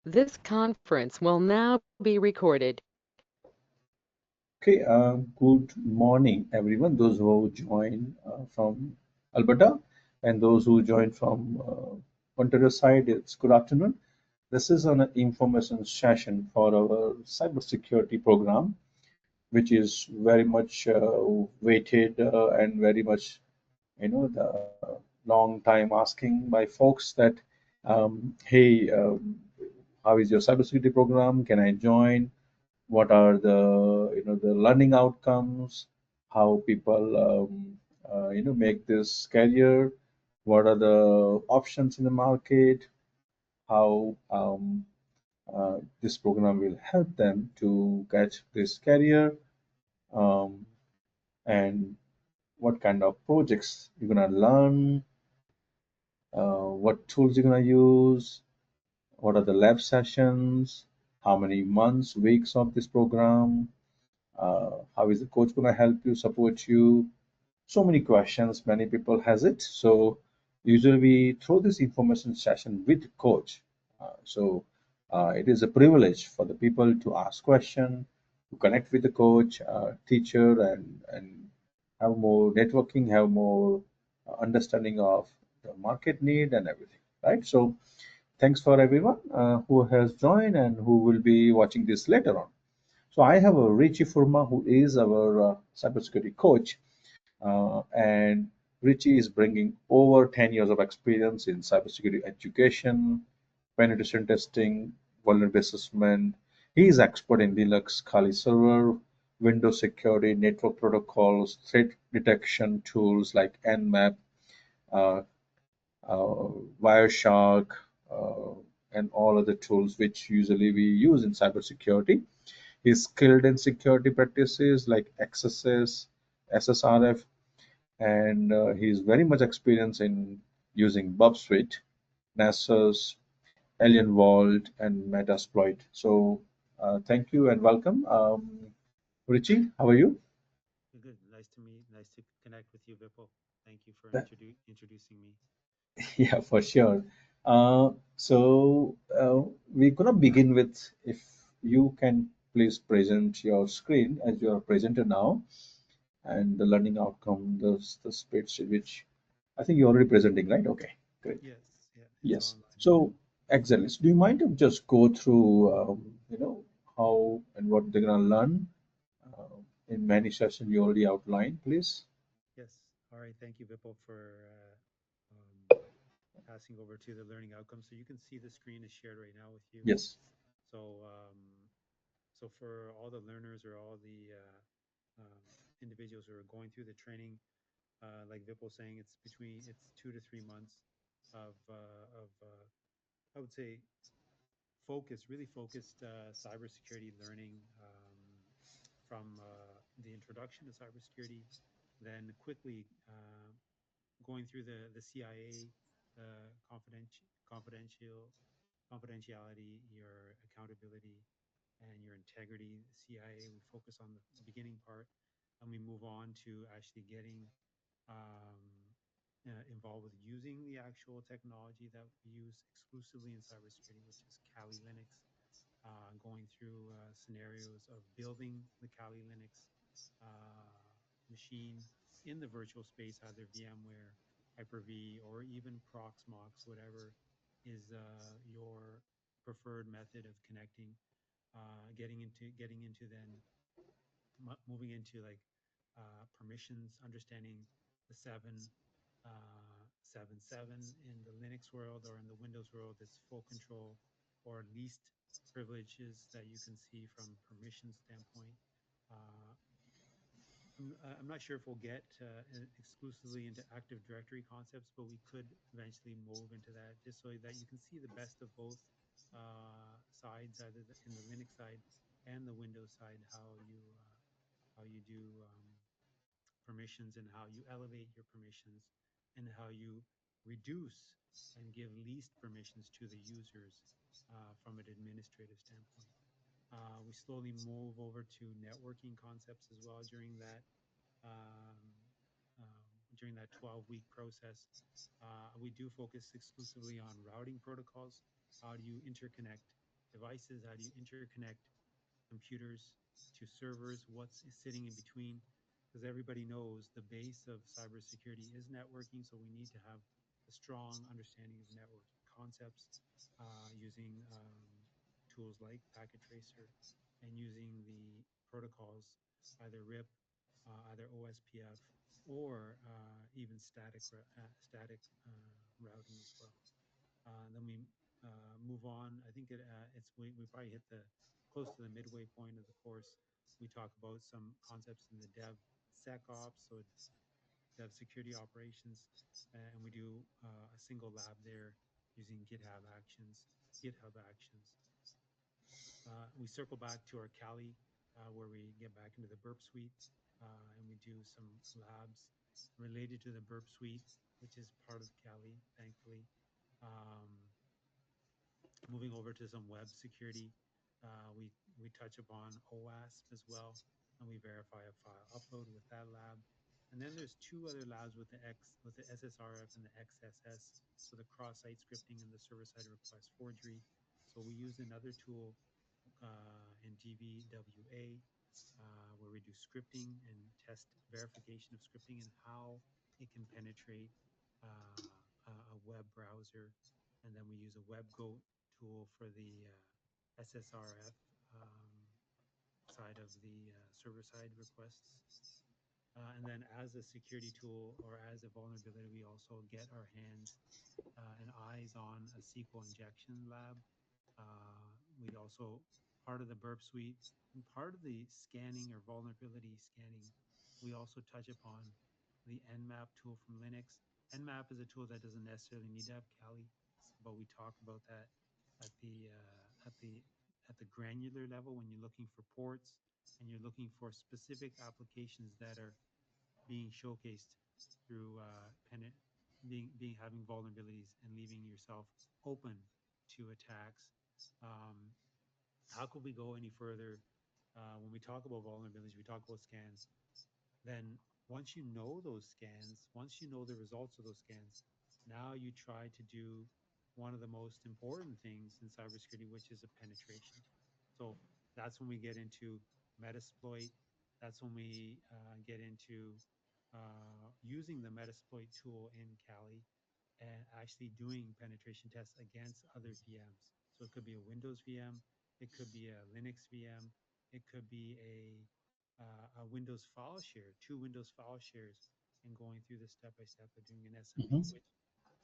This conference will now be recorded. Okay, good morning, everyone. Those who join from Alberta and those who join from Ontario side, it's good afternoon. This is an information session for our cybersecurity program, which is very much weighted and very much, the long time asking by folks that, hey, how is your cybersecurity program? Can I join? What are the learning outcomes, how people make this career, what are the options in the market, how this program will help them to get this career, um, and what kind of projects you're gonna learn, what tools you're gonna use, what are the lab sessions, how many months, weeks of this program, how is the coach going to help you, support you? So many questions, many people has it. So usually we throw this information session with coach. So it is a privilege for the people to ask question, to connect with the coach, teacher, and have more networking, have more understanding of the market need and everything, right? So thanks for everyone who has joined and who will be watching this later on. So I have a Richie Furma who is our cybersecurity coach, and Richie is bringing over 10 years of experience in cybersecurity education, penetration testing, vulnerability assessment. He is expert in Linux, Kali server, Windows security, network protocols, threat detection tools like Nmap, uh, uh, Wireshark, uh, and all other tools which usually we use in cybersecurity. He's skilled in security practices like XSS, SSRF, and he's very much experienced in using Bub Suite, Nessus, Alien Vault, and Metasploit. So, thank you and welcome. Richie, how are you? Good. Nice to meet. Nice to connect with you, Vipul. Thank you for introducing me. Yeah, for sure. So we're gonna begin with, if you can please present your screen as you are presenter now, and the learning outcome, the spreadsheet, which I think you're already presenting, right? Okay, great. Yes. Yeah. It's Yes. online. So excellent. So do you mind to just go through, how and what they're gonna learn in many sessions you already outlined, please? Yes. All right. Thank you, Vipul, for passing over to the learning outcomes. So you can see the screen is shared right now with you. Yes. So, so for all the learners or all the individuals who are going through the training, like Vipul saying, it's 2 to 3 months of I would say really focused cybersecurity learning from the introduction to cybersecurity, then quickly going through the CIA confidential confidentiality, your accountability, and your integrity. CIA, we focus on the beginning part, and we move on to actually getting um, involved with using the actual technology that we use exclusively in cybersecurity, which is Kali Linux, going through scenarios of building the Kali Linux machine in the virtual space, either VMware, Hyper-V, or even Proxmox, whatever is your preferred method of connecting. Getting into then moving into like permissions, understanding the 7.7 in the Linux world, or in the Windows world, it's full control or least privileges that you can see from permission standpoint. Uh, I'm not sure if we'll get exclusively into Active Directory concepts, but we could eventually move into that, just so that you can see the best of both sides, either in the Linux side and the Windows side, how you do permissions, and how you elevate your permissions, and how you reduce and give least permissions to the users from an administrative standpoint. We slowly move over to networking concepts as well um, during that 12-week process. We do focus exclusively on routing protocols. How do you interconnect? devices? How do you interconnect computers to servers? What's sitting in between? Because everybody knows the base of cybersecurity is networking, so we need to have a strong understanding of networking concepts using tools like Packet Tracer and using the protocols, either RIP, either OSPF, or even static routing as well. Then we move on. I think we probably hit the close to the midway point of the course. We talk about some concepts in the dev SecOps, so dev security operations, and we do a single lab there using GitHub Actions. We circle back to our Kali, where we get back into the Burp Suite, and we do some labs related to the Burp Suite, which is part of Kali, thankfully. Um, Moving over to some web security, we touch upon OWASP as well, and we verify a file upload with that lab. And then there's two other labs with the SSRF and the XSS, so the cross-site scripting and the server-side request forgery. So we use another tool in DVWA, where we do scripting and test verification of scripting and how it can penetrate a web browser. And then we use a WebGoat tool for the SSRF side of the server side requests. And then as a security tool or as a vulnerability, we also get our hands and eyes on a SQL injection lab. We also, part of the Burp Suite and part of the scanning or vulnerability scanning, we also touch upon the Nmap tool from Linux. Nmap is a tool that doesn't necessarily need to have Kali, but we talk about that at the uh, at the at the granular level when you're looking for ports and you're looking for specific applications that are being showcased through being having vulnerabilities and leaving yourself open to attacks. Um, how could we go any further when we talk about vulnerabilities? We talk about scans. Then once you know those scans, once you know the results of those scans, now you try to do one of the most important things in cybersecurity, which is a penetration. So that's when we get into Metasploit. That's when we get into using the Metasploit tool in Kali and actually doing penetration tests against other VMs. So it could be a Windows VM, it could be a Linux VM, it could be a Windows file share, two Windows file shares, and going through the step by step of doing an SME, Hmm. which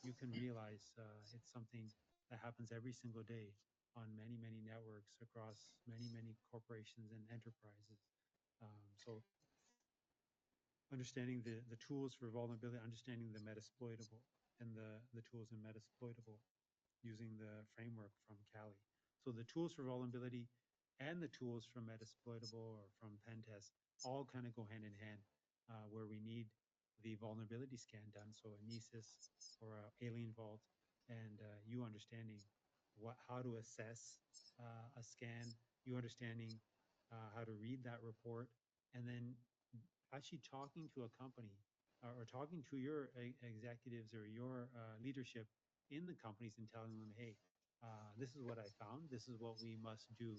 you can realize it's something that happens every single day on many networks across many corporations and enterprises. So understanding the tools for vulnerability, understanding the Metasploitable and the tools in Metasploitable using the framework from Kali. So the tools for vulnerability and the tools from Metasploitable or from pen test all kind of go hand in hand, where we need the vulnerability scan done. So a Nessus or a Alien Vault, and you understanding how to assess a scan, you understanding how to read that report, and then actually talking to a company or talking to your executives or your leadership in the companies and telling them, hey, this is what I found. This is what we must do.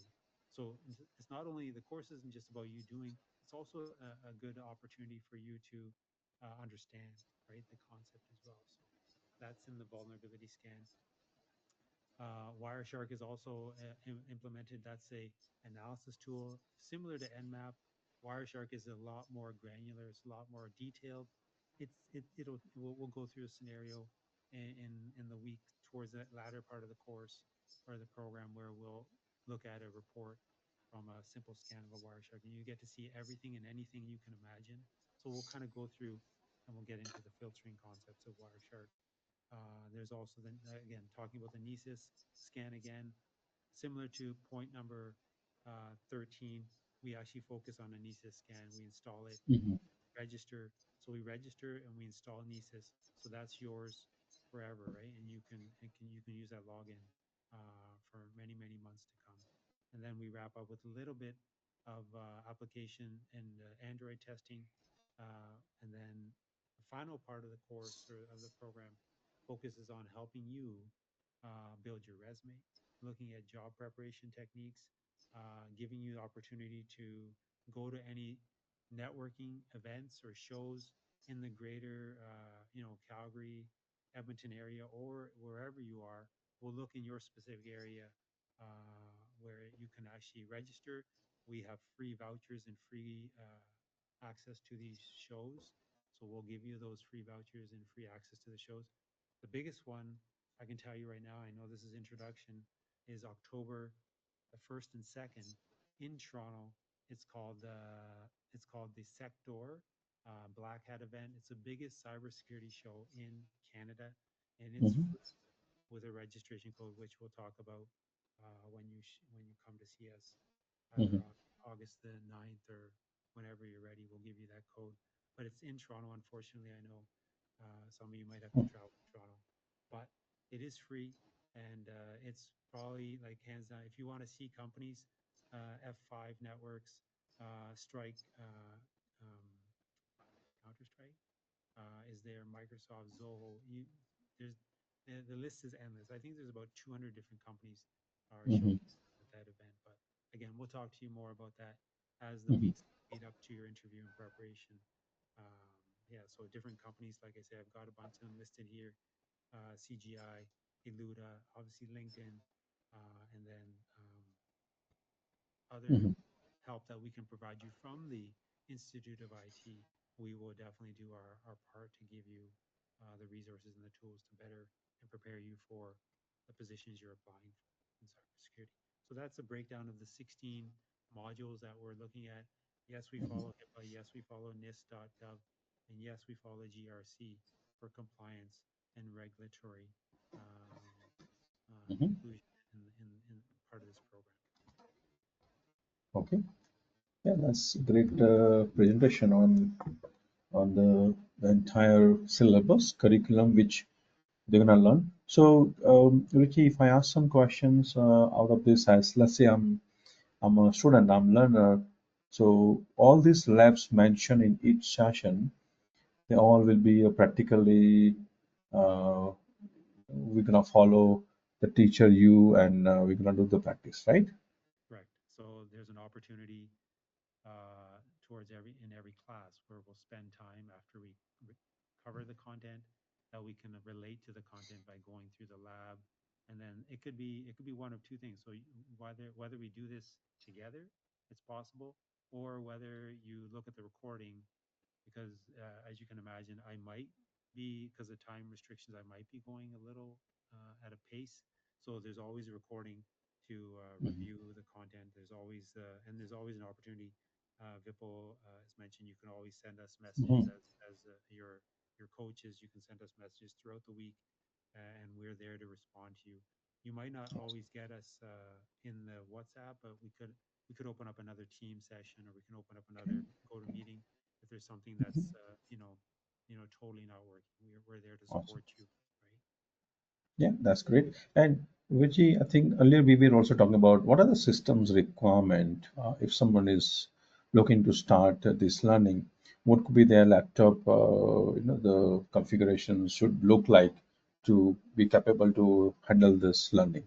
So it's not only the course isn't just about you doing, it's also a good opportunity for you to understand, right, the concept as well. So that's in the vulnerability scan. Wireshark is also implemented. That's a analysis tool similar to Nmap. Wireshark is a lot more granular. It's a lot more detailed. We'll go through a scenario in the week towards the latter part of the course or the program where we'll look at a report from a simple scan of a Wireshark, and you get to see everything and anything you can imagine. So we'll kind of go through and we'll get into the filtering concepts of Wireshark. There's also then again talking about the Nessus scan again, similar to point number 13. We actually focus on a Nessus scan. We install it, Hmm. register. So we register and we install Nessus. So that's yours forever, right? And you can use that login for many months to come. And then we wrap up with a little bit of application and Android testing, and then the final part of the course or of the program focuses on helping you build your resume. looking at job preparation techniques, giving you the opportunity to go to any networking events or shows in the greater, Calgary, Edmonton area, or wherever you are. We'll look in your specific area where you can actually register. We have free vouchers and free access to these shows. So we'll give you those free vouchers and free access to the shows. The biggest one I can tell you right now, I know this is introduction, is October the 1st and 2nd in Toronto. It's called the Sector Black Hat event. It's the biggest cybersecurity show in Canada, and it's Hmm. free with a registration code, which we'll talk about when you come to see us, either Hmm. on August the 9th or whenever you're ready. We'll give you that code. But it's in Toronto. Unfortunately, I know some of you might have to travel to Toronto, but it is free, and it's probably like hands down. If you want to see companies, F5 networks, Strike, um, Counter Strike, is there Microsoft, Zoho. There's the list is endless. I think there's about 200 different companies are Hmm. showcased at that event. But again, we'll talk to you more about that as the Hmm. weeks lead up to your interview and preparation. Yeah, so different companies, like I said, I've got a bunch of them listed here: CGI, Eluda, obviously LinkedIn, and then other Hmm. help that we can provide you from the Institute of IT. We will definitely do our part to give you the resources and the tools to better and prepare you for the positions you're applying for in cybersecurity. So that's a breakdown of the 16 modules that we're looking at. Yes, we follow HIPAA. Yes, we follow NIST.gov. And yes, we follow GRC for compliance and regulatory um, Hmm. inclusion in part of this program. Okay. Yeah, that's a great presentation on the entire syllabus curriculum which they're gonna learn. So, Ricky, if I ask some questions out of this, as let's say I'm a student, I'm learner. So all these labs mentioned in each session, they all will be practically uh, we're gonna follow the teacher you and we're gonna do the practice, right? Correct. So there's an opportunity towards every class where we'll spend time after we cover the content that we can relate to the content by going through the lab, and then it could be one of two things. So whether we do this together, it's possible, or whether you look at the recording, because as you can imagine, I might be, because of time restrictions, I might be going a little at a pace. So there's always a recording to Mhm. review the content. There's always an opportunity. Vipul has mentioned you can always send us messages Mhm. as your coaches. You can send us messages throughout the week, and we're there to respond to you. You might not always get us in the WhatsApp, but we could open up another team session, or we can open up another go to meeting if there's something that's totally not working. We're there to Awesome. support you, right? Yeah, that's great. And Vijay, I think earlier we were also talking about what are the systems requirement if someone is looking to start this learning. What could be their laptop, the configuration should look like to be capable to handle this learning.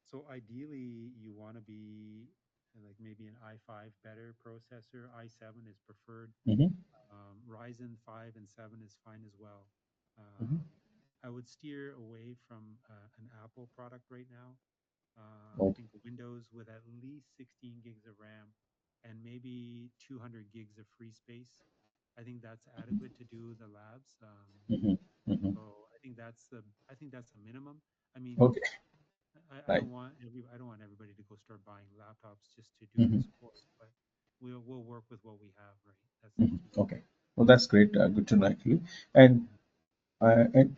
So ideally, you want to be like maybe an i5 better processor. i7 is preferred. Mm-hmm. Ryzen 5 and 7 is fine as well. Mm-hmm. I would steer away from an Apple product right now. I Okay. think Windows with at least 16 gigs of RAM and maybe 200 gigs of free space. I think that's adequate to do the labs. Mm-hmm. Mm-hmm. So I think that's a minimum. I mean, Okay. I Right. don't want everybody to go start buying laptops just to do Mm-hmm. this course, but we'll work with what we have, right? That's the Mm-hmm. key. Okay. Well, that's great. Good to know actually. And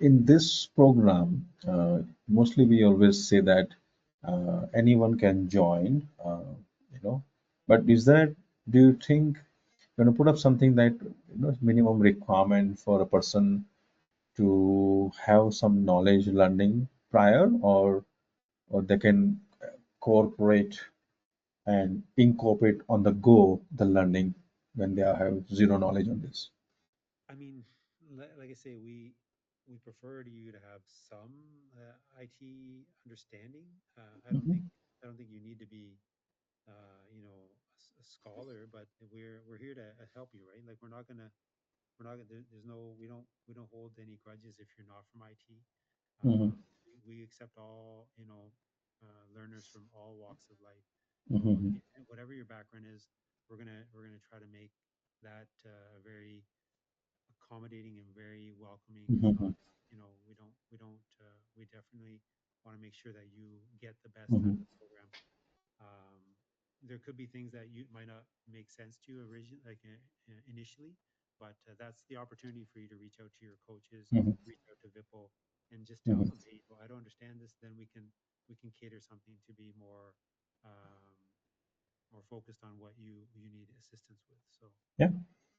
in this program, mostly we always say that anyone can join, you know. But is that, do you think you're going to put up something that, minimum requirement for a person to have some knowledge learning prior, or they can incorporate and incorporate on the go the learning when they have zero knowledge on this? I mean, like I say, we prefer to you to have some IT understanding. Hmm. I don't think you need to be a scholar, but we're here to help you, right? Like we're not there's no we don't hold any grudges if you're not from IT. Hmm. We accept all learners from all walks of life. So Hmm. whatever your background is, we're gonna try to make that very accommodating and very welcoming. It's Hmm. not, we definitely want to make sure that you get the best out of Hmm. the program. Um, there could be things that you might not make sense to you initially, but that's the opportunity for you to reach out to your coaches, Hmm. reach out to Vipul, and just tell Hmm. them, hey, well, I don't understand this. Then we can cater something to be um, more focused on what you need assistance with. So Yeah,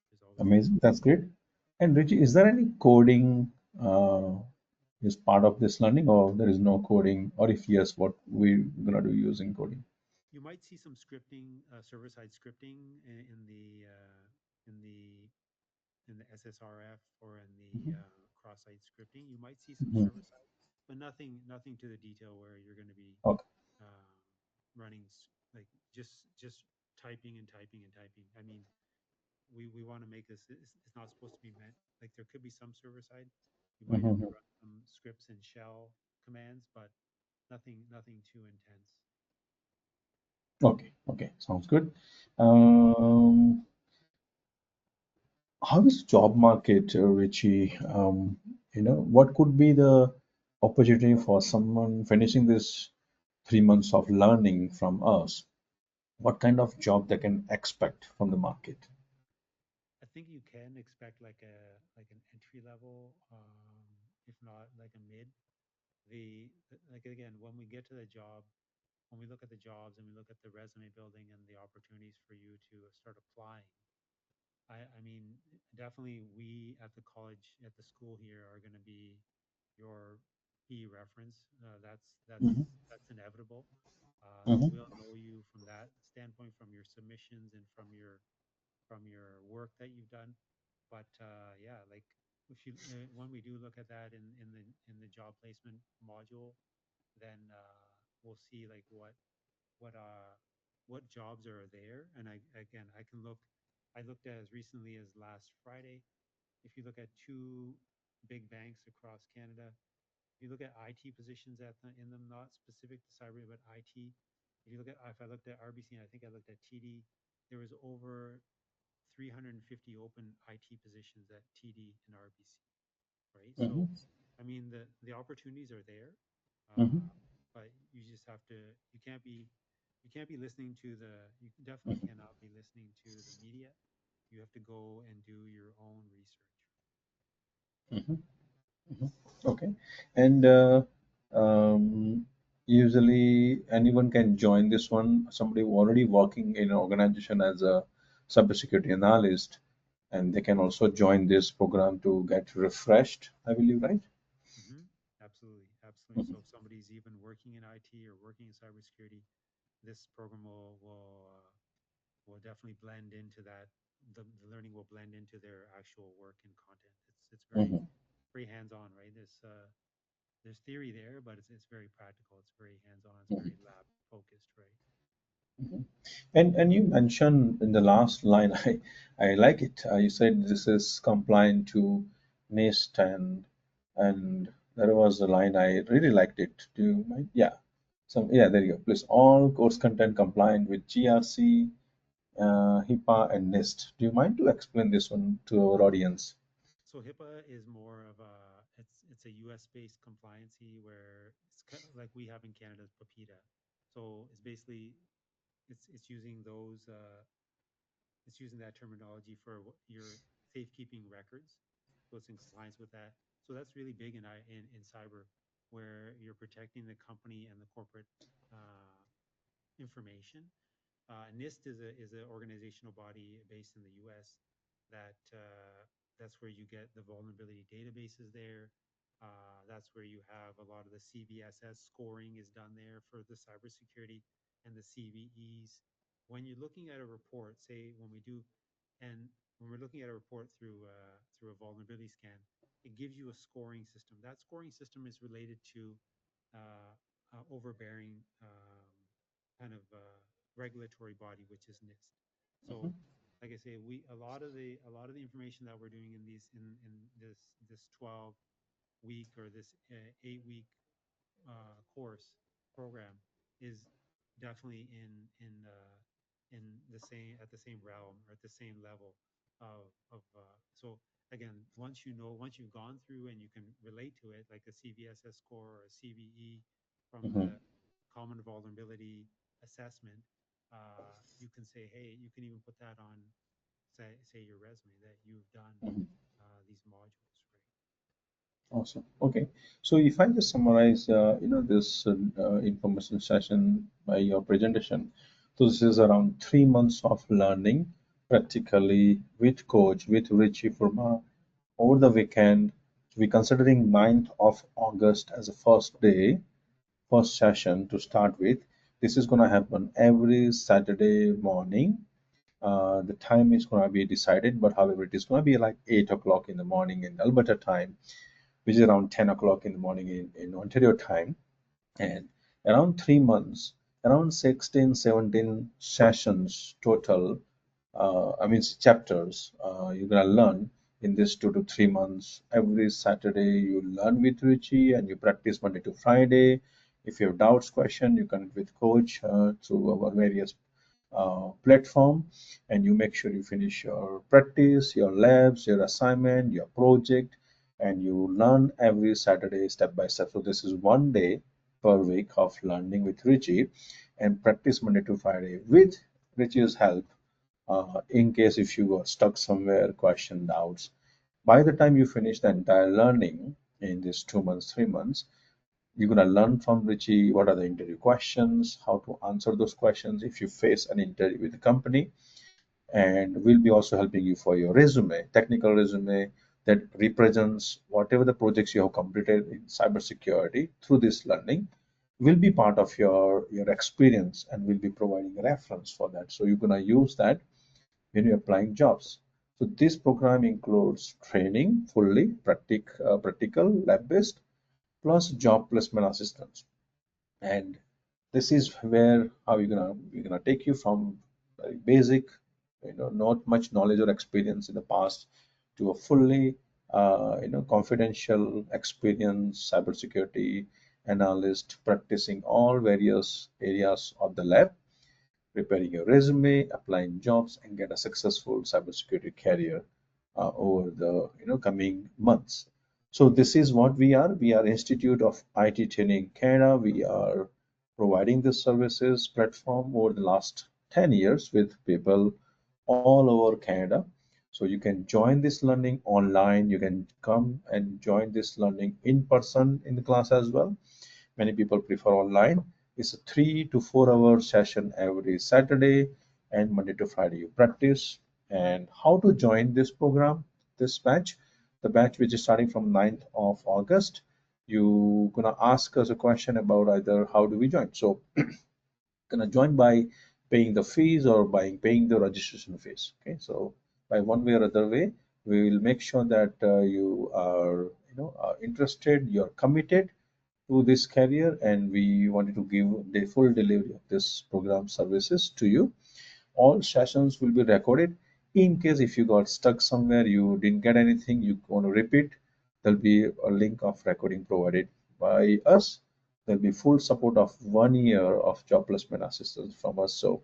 there's always that. amazing. That's great. And Richie, is there any coding is part of this learning, or there is no coding? Or if yes, what we're gonna do using coding? You might see some scripting, server-side scripting in the in the SSRF or in the Hmm. cross-site scripting. You might see some Hmm. server-side, but nothing to the detail where you're going to be Okay. um, running like just typing and typing and typing. I mean, we want to make this. It's not supposed to be meant like there could be some server-side. You might have to Hmm. run some scripts and shell commands, but nothing too intense. Okay. Okay. Sounds good. Um, how is job market, Richie? What could be the opportunity for someone finishing this 3 months of learning from us? What kind of job they can expect from the market? I think you can expect like an entry level, if not like a mid. Like again, when we get to the job, when we look at the jobs and we look at the resume building and the opportunities for you to start applying, I mean, definitely we at the college at the school here are going to be your key reference. Hmm. That's inevitable. So Hmm. we'll know you from that standpoint, from your submissions and from your work that you've done. But yeah, like if you when we do look at that in the job placement module, then we'll see like what uh what jobs are there. And I can look. I looked at as recently as last Friday. If you look at two big banks across Canada, if you look at IT positions in them, not specific to cyber, but IT. If you look at if I looked at RBC and I think I looked at TD, there was over 350 open IT positions at TD and RBC, right? So, Hmm. I mean, the opportunities are there, Hmm. uh, but you just have to. You can't be listening to the. You definitely Hmm. cannot be listening to the media. You have to go and do your own research. Hmm. Okay. And usually anyone can join this one. Somebody who already working in an organization as a cybersecurity analyst, and they can also join this program to get refreshed, I believe, right? Absolutely, absolutely. Mhm. So if somebody's even working in IT or working in cybersecurity, this program will definitely blend into that. The learning will blend into their actual work and content. It's Mhm. very hands on, right? There's theory there, but it's very practical. It's very hands on. It's Mhm. very lab focused, right? Mhm. And you mentioned in the last line, I like it. You said this is compliant to NIST, and there was a line I really liked it. Do you mind? Yeah. Yeah, there you go. Please, all course content compliant with GRC, HIPAA, and NIST. Do you mind to explain this one to our audience? So HIPAA is more of a it's a U.S. based compliancy where it's kind of like we have in Canada's PAPITA. So it's basically it's using those it's using that terminology for your safekeeping records. So it's in compliance with that. So that's really big in cyber, where you're protecting the company and the corporate uh, information. NIST is an organizational body based in the U.S. that that's where you get the vulnerability databases there. That's where you have a lot of the CVSS scoring is done there for the cybersecurity and the CVEs. When you're looking at a report, say when we do, and when we're looking at a report through a vulnerability scan, it gives you a scoring system. That scoring system is related to overbearing kind of regulatory body, which is NIST. So, Mhm. like I say, we a lot of the information that we're doing in this 12 week or this 8 week course program is definitely in the same at the same realm or at the same level of so again, once you've gone through and you can relate to it, like a CVSS score or a CVE from Mhm. the common vulnerability assessment, you can say, hey, you can even put that on say your resume that you've done Mhm. these modules, right? Awesome. Okay. So if I just summarize, this information session by your presentation, so this is around 3 months of learning practically with coach, with Richie Furma over the weekend. We're considering 9th of August as a first day, first session to start with. This is going to happen every Saturday morning. The time is going to be decided, but however, it is going to be like 8 o'clock in the morning in Alberta time, which is around 10 o'clock in the morning in Ontario time. And around 3 months, around 16, 17 sessions total, I mean chapters, you're gonna learn in this 2 to 3 months. Every Saturday you learn with Richie and you practice Monday to Friday. If you have doubts, question, you connect with coach through our various platform, and you make sure you finish your practice, your labs, your assignment, your project, and you learn every Saturday step by step. So this is 1 day per week of learning with Richie and practice Monday to Friday with Richie's help, in case if you got stuck somewhere, question, doubts. By the time you finish the entire learning in these 2 months, 3 months, you're going to learn from Richie what are the interview questions, how to answer those questions if you face an interview with the company, and we'll be also helping you for your resume, technical resume that represents whatever the projects you have completed in cybersecurity through this learning will be part of your experience, and we'll be providing a reference for that. So you're going to use that when you're applying jobs. So this program includes training, fully practical, lab-based, plus job placement assistance. And this is where how you're gonna take you from very basic, not much knowledge or experience in the past to a fully confidential experience cybersecurity analyst practicing all various areas of the lab, preparing your resume, applying jobs, and get a successful cybersecurity career over the coming months. So this is what we are. We are Institute of IT Training Canada. We are providing this services platform over the last 10 years with people all over Canada. So you can join this learning online. You can come and join this learning in person in the class as well. Many people prefer online. It's a 3 to 4 hour session every Saturday and Monday to Friday you practice. And how to join this program, this batch, the batch which is starting from 9th of August, you gonna ask us a question about either how do we join. So gonna join by paying the fees or by paying the registration fees. Okay, so by one way or other way, we will make sure that you are interested, you're committed to this career, and we wanted to give the full delivery of this program services to you. All sessions will be recorded. In case if you got stuck somewhere, you didn't get anything, you want to repeat, there'll be a link of recording provided by us. There'll be full support of 1 year of job placement assistance from us. So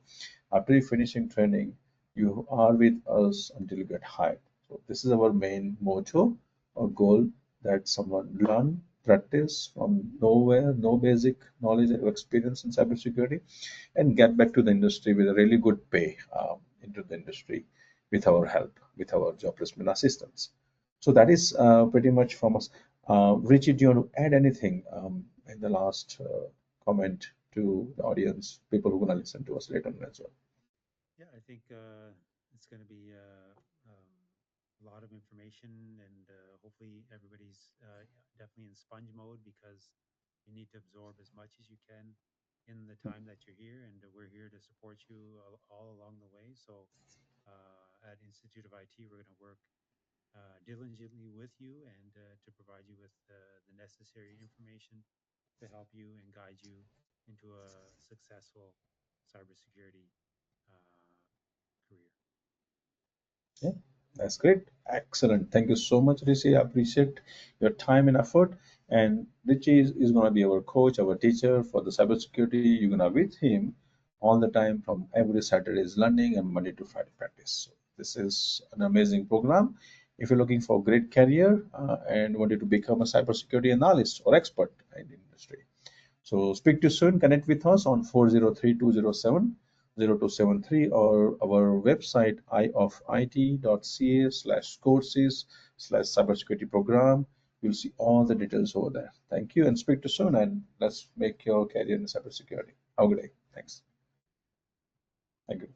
after you finishing training, you are with us until you get hired. So this is our main motto or goal, that someone learn, practice from nowhere, no basic knowledge or experience in cybersecurity, and get back to the industry with a really good pay, into the industry with our help, with our job placement assistance. So that is pretty much from us. Richie, do you want to add anything in the last comment to the audience, people who are going to listen to us later on as well? Yeah, I think it's going to be a lot of information, and hopefully everybody's definitely in sponge mode because you need to absorb as much as you can in the time that you're here, and we're here to support you all along the way. So at Institute of IT, we're going to work diligently with you and to provide you with the necessary information to help you and guide you into a successful cybersecurity career. Yeah, that's great. Excellent. Thank you so much, Rishi. I appreciate your time and effort. And Richie is going to be our coach, our teacher for the cybersecurity. You're going to with him all the time from every Saturday's learning and Monday to Friday practice. So this is an amazing program. If you're looking for a great career and wanted to become a cybersecurity analyst or expert in the industry, so speak to you soon. Connect with us on 403-207-0273 or our website iofit.ca/courses/cybersecurity program. You'll see all the details over there. Thank you and speak to you soon and let's make your career in cybersecurity. Have a good day. Thanks. Thank you.